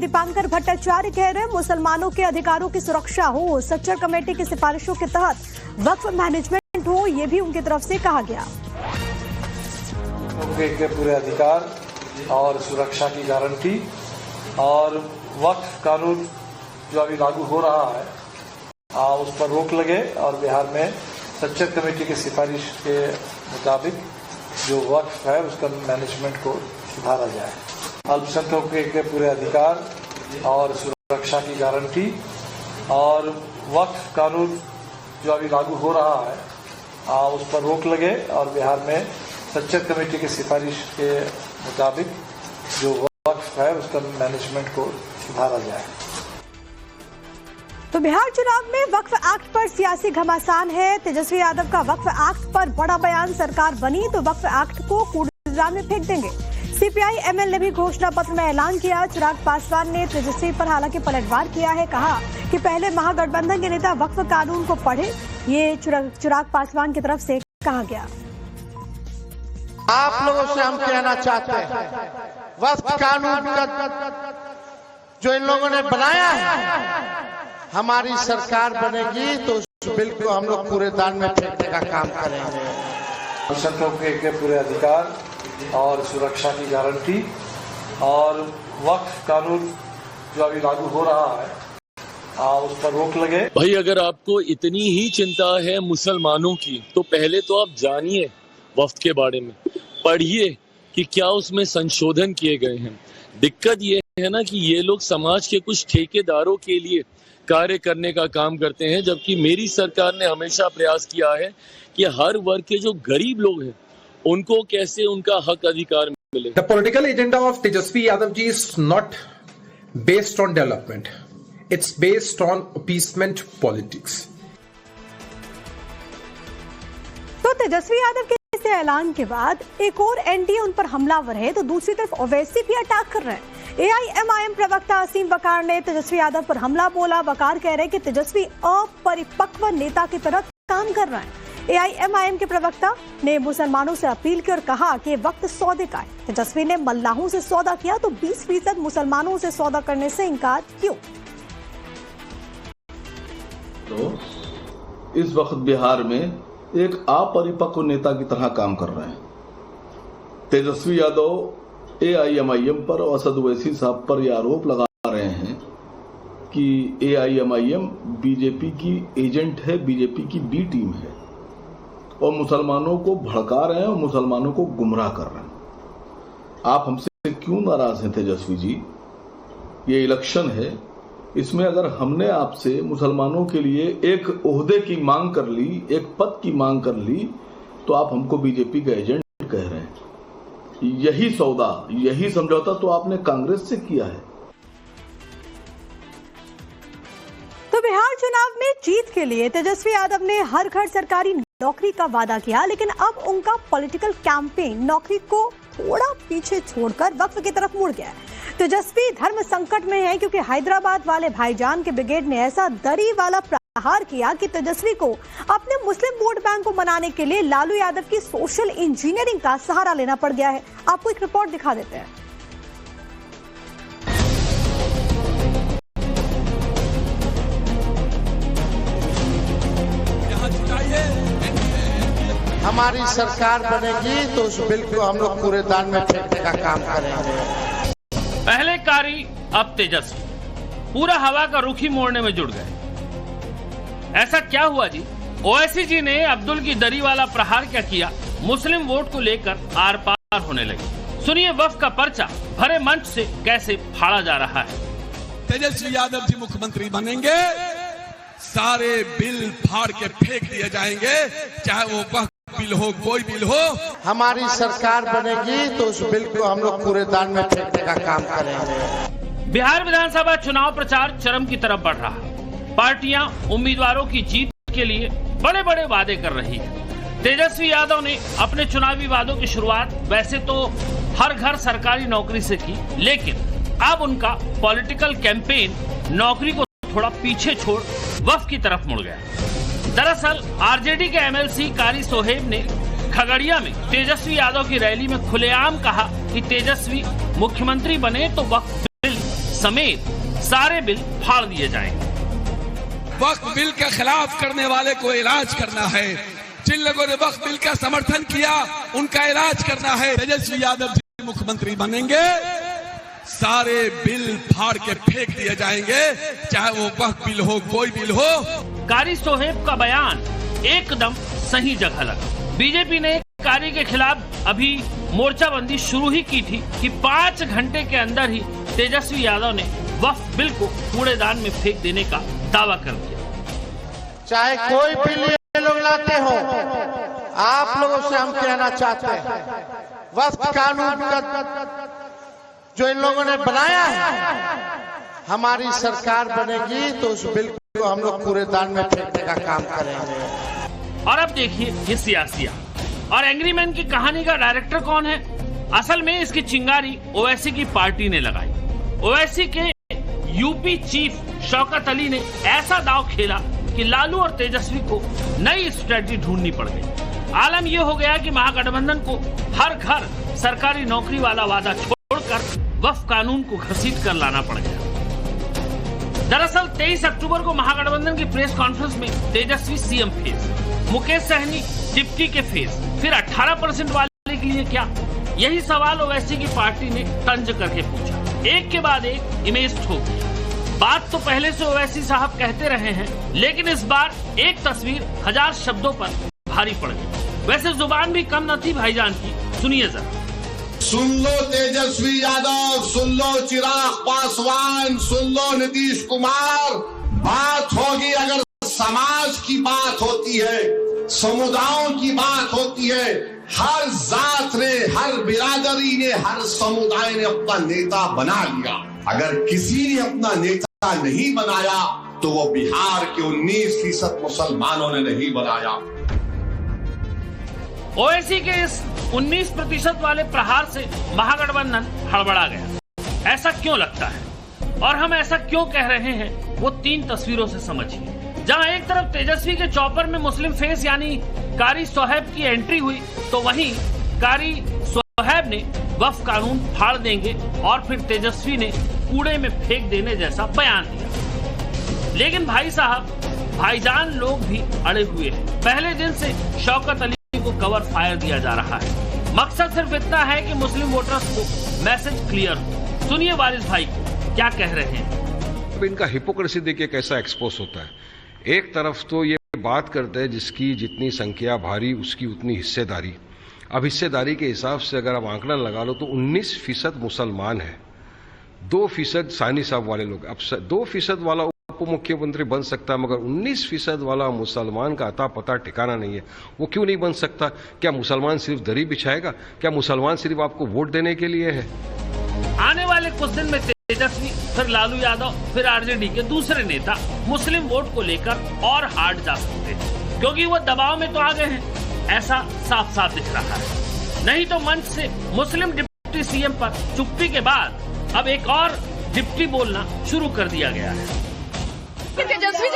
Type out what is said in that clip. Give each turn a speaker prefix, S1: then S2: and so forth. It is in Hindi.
S1: दीपांकर भट्टाचार्य कह रहे हैं मुसलमानों के अधिकारों की सुरक्षा हो, सच्चर कमेटी की सिफारिशों के तहत वक्फ मैनेजमेंट हो, ये भी उनकी तरफ से कहा गया।
S2: के पूरे अधिकार और सुरक्षा की गारंटी और वक्फ कानून जो अभी लागू हो रहा है उस पर रोक लगे और बिहार में सच्चर कमेटी की सिफारिश के मुताबिक जो वक्फ है उसका मैनेजमेंट को सुधारा जाए। अल्पसंख्यकों के पूरे अधिकार और सुरक्षा की गारंटी और वक्फ कानून जो अभी लागू हो रहा है उस पर रोक लगे और बिहार में सच्चर कमेटी की सिफारिश के मुताबिक जो वक्फ है उसका मैनेजमेंट को सुधारा जाए।
S1: तो बिहार चुनाव में वक्फ एक्ट पर सियासी घमासान है। तेजस्वी यादव का वक्फ एक्ट पर बड़ा बयान, सरकार बनी तो वक्फ एक्ट को कूड़ेदान में फेंक देंगे। सीपीआई एमएल ने भी घोषणा पत्र में ऐलान किया। चिराग पासवान ने तेजस्वी पर हालांकि पलटवार किया है, कहा कि पहले महागठबंधन के नेता वक्फ कानून को पढ़े। ये चिराग पासवान की तरफ से कहा गया।
S3: आप लोगों से हम कहना चाहते हैं, वक्फ कानून जो इन लोगों ने बनाया है, हमारी सरकार बनेगी तो उस बिल को हम लोग कूड़ेदान में फेंकने का काम करेंगे।
S2: अल्पसंख्यकों के पूरे अधिकार और सुरक्षा की गारंटी और वक्फ कानून जो अभी लागू हो रहा है उस पर रोक लगे।
S4: भाई अगर आपको इतनी ही चिंता है मुसलमानों की तो पहले तो आप जानिए वक्फ के बारे में, पढ़िए कि क्या उसमें संशोधन किए गए हैं। दिक्कत ये है ना कि ये लोग समाज के कुछ ठेकेदारों के लिए कार्य करने का काम करते हैं, जबकि मेरी सरकार ने हमेशा प्रयास किया है कि हर वर्ग के जो गरीब लोग हैं उनको कैसे उनका हक अधिकार मिले।
S5: The political agenda of Tejasvi Yadav ji is not based on development. It's based on appeasement politics.
S1: तो तेजस्वी यादव के इस ऐलान के बाद एक और एनडीए उन पर हमलावर है तो दूसरी तरफ ओवैसी भी अटैक कर रहे हैं। एआईएमआईएम प्रवक्ता असीम वकार ने तेजस्वी यादव पर हमला बोला। वकार कह रहे हैं कि तेजस्वी अपरिपक्व नेता की तरह काम कर रहे हैं। एआईएमआईएम के प्रवक्ता ने मुसलमानों से अपील की और कहा कि वक्त सौदे का है। तेजस्वी ने मल्लाहों से सौदा किया तो 20% मुसलमानों से सौदा करने से इनकार क्यों?
S6: तो इस वक्त बिहार में एक अपरिपक्व नेता की तरह काम कर रहे हैं। तेजस्वी यादव एआईएमआईएम पर और असद ओवैसी साहब पर यह आरोप लगा रहे हैं कि एआईएमआईएम बीजेपी की एजेंट है, बीजेपी की बी टीम है और मुसलमानों को भड़का रहे हैं और मुसलमानों को गुमराह कर रहे हैं। आप हमसे क्यों नाराज हैं तेजस्वी जी? ये इलेक्शन है, इसमें अगर हमने आपसे मुसलमानों के लिए एक ओहदे की मांग कर ली, एक पद की मांग कर ली, तो आप हमको बीजेपी का एजेंट कह रहे हैं। यही सौदा, यही समझौता तो आपने कांग्रेस से किया है।
S1: तो बिहार चुनाव में जीत के लिए तेजस्वी यादव ने हर घर सरकारी नौकरी का वादा किया, लेकिन अब उनका पॉलिटिकल कैंपेन नौकरी को थोड़ा पीछे छोड़कर वक्फ की तरफ मुड़ गया है। तेजस्वी धर्म संकट में है क्योंकि हैदराबाद वाले भाईजान के ब्रिगेड ने ऐसा दरी वाला प्रहार किया कि तेजस्वी को अपने मुस्लिम वोट बैंक को मनाने के लिए लालू यादव की सोशल इंजीनियरिंग का सहारा लेना पड़ गया है। आपको एक रिपोर्ट दिखा देते हैं।
S3: हमारी सरकार बनेगी तो उस बिल को हम लोग कूड़ेदान में फेंकने का काम करेंगे।
S7: पहले कारी अब तेजस्वी पूरा हवा का रुख ही मोड़ने में जुट गए। ऐसा क्या हुआ जी? ओवैसी जी ने अब्दुल की दरी वाला प्रहार क्या किया? मुस्लिम वोट को लेकर आर पार होने लगे। सुनिए वक्फ का पर्चा भरे मंच से कैसे फाड़ा जा रहा है।
S8: तेजस्वी यादव जी मुख्यमंत्री बनेंगे, सारे बिल फाड़ के फेंक दिए जाएंगे, चाहे वो वक्फ बिल हो, कोई बिल हो।
S3: हमारी सरकार बनेगी तो उस बिल को हम लोग कूड़ेदान में फेंकने का काम करेंगे।
S7: बिहार विधानसभा चुनाव प्रचार चरम की तरफ बढ़ रहा। पार्टियां उम्मीदवारों की जीत के लिए बड़े बड़े वादे कर रही है। तेजस्वी यादव ने अपने चुनावी वादों की शुरुआत वैसे तो हर घर सरकारी नौकरी से की, लेकिन अब उनका पॉलिटिकल कैंपेन नौकरी को थोड़ा पीछे छोड़ वक्फ की तरफ मुड़ गया। दरअसल आरजेडी के एमएलसी कारी सोहेब ने खगड़िया में तेजस्वी यादव की रैली में खुलेआम कहा कि तेजस्वी मुख्यमंत्री बने तो वक्फ बिल समेत सारे बिल फाड़ दिए जाएंगे।
S8: वक्फ बिल के खिलाफ करने वाले को इलाज करना है, जिन लोगों ने वक्फ बिल का समर्थन किया उनका इलाज करना है। तेजस्वी यादव जी मुख्यमंत्री बनेंगे, सारे बिल फाड़ के फेंक दिए जाएंगे, चाहे वो वक्फ बिल हो, कोई बिल हो।
S7: कारी सोहेब का बयान एकदम सही जगह लगा। बीजेपी ने कारी के खिलाफ अभी मोर्चाबंदी शुरू ही की थी कि 5 घंटे के अंदर ही तेजस्वी यादव ने वक्फ बिल को कूड़ेदान में फेंक देने का दावा कर दिया।
S3: चाहे कोई बिल ये लोग लाते हो, आप लोगों से हम कहना चाहते हैं, वक्फ कानून का जो इन लोगों ने बनाया है, हमारी सरकार बनेगी तो उस बिल को हम लोग कूड़ेदान में फेंकने का काम करेंगे।
S7: और अब देखिए ये सियासिया और एंग्री मैन की कहानी का डायरेक्टर कौन है? असल में इसकी चिंगारी ओवैसी की पार्टी ने लगाई। ओवैसी के यूपी चीफ शौकत अली ने ऐसा दांव खेला कि लालू और तेजस्वी को नई स्ट्रेटजी ढूंढनी पड़ गई। आलम यह हो गया कि महागठबंधन को हर घर सरकारी नौकरी वाला वादा छोड़कर वक्फ कानून को घसीट कर लाना पड़ गया। दरअसल 23 अक्टूबर को महागठबंधन की प्रेस कॉन्फ्रेंस में Tejashwi CM face, Mukesh Sahani deputy के फेस, फिर 18% वाले के लिए क्या? यही सवाल ओवैसी की पार्टी ने तंज करके पूछा। एक के बाद एक इमेज ठोक दिया। बात तो पहले से ओवैसी साहब कहते रहे हैं, लेकिन इस बार एक तस्वीर 1000 शब्दों पर भारी पड़ गई। वैसे जुबान भी कम न थी भाईजान की, सुनिए जरा।
S9: सुन लो तेजस्वी यादव, सुन लो चिराग पासवान, सुन लो नीतीश कुमार। बात होगी अगर समाज की बात होती है, समुदायों की बात होती है, हर जात ने, हर बिरादरी ने, हर समुदाय ने अपना नेता बना लिया। अगर किसी ने अपना नेता नहीं बनाया तो वो बिहार के 19% मुसलमानों ने नहीं बनाया।
S7: ओवैसी के इस 19% वाले प्रहार से महागठबंधन हड़बड़ा गया। ऐसा क्यों लगता है और हम ऐसा क्यों कह रहे हैं, वो 3 तस्वीरों से समझिए। जहां एक तरफ तेजस्वी के चॉपर में मुस्लिम फेस यानी कारी सोहेब की एंट्री हुई, तो वहीं कारी सोहेब ने वक्फ कानून फाड़ देंगे और फिर तेजस्वी ने कूड़े में फेंक देने जैसा बयान दिया। लेकिन भाई साहब, भाईजान लोग भी अड़े हुए हैं। पहले दिन से शौकत अली को कवर फायर दिया जा रहा है। मकसद सिर्फ इतना है कि मुस्लिम वोटर्स को मैसेज क्लियर हो। सुनिए वारिस भाई को क्या कह रहे हैं।
S10: इनका हिपोक्रेसी देखिए कैसा एक्सपोज होता है। एक तरफ तो ये बात करते हैं जिसकी जितनी संख्या भारी उसकी उतनी हिस्सेदारी। अब हिस्सेदारी के हिसाब से अगर आप आंकड़ा लगा लो तो 19% मुसलमान है, 2% सानी साहब वाले लोग। अब 2% वाला उप मुख्यमंत्री बन सकता है, मगर 19% वाला मुसलमान का अता पता ठिकाना नहीं है। वो क्यों नहीं बन सकता? क्या मुसलमान सिर्फ दरी बिछाएगा? क्या मुसलमान सिर्फ आपको वोट देने के लिए है?
S7: आने वाले कुछ दिन में तेजस्वी, फिर लालू यादव, फिर आरजेडी के दूसरे नेता मुस्लिम वोट को लेकर और हार्ड जा सकते हैं, क्योंकि वो दबाव में तो आ गए हैं, ऐसा साफ साफ दिख रहा है। नहीं तो मंच से मुस्लिम डिप्टी सीएम पर चुप्पी के बाद अब एक और डिप्टी बोलना शुरू कर दिया गया है।
S11: तेजस्वी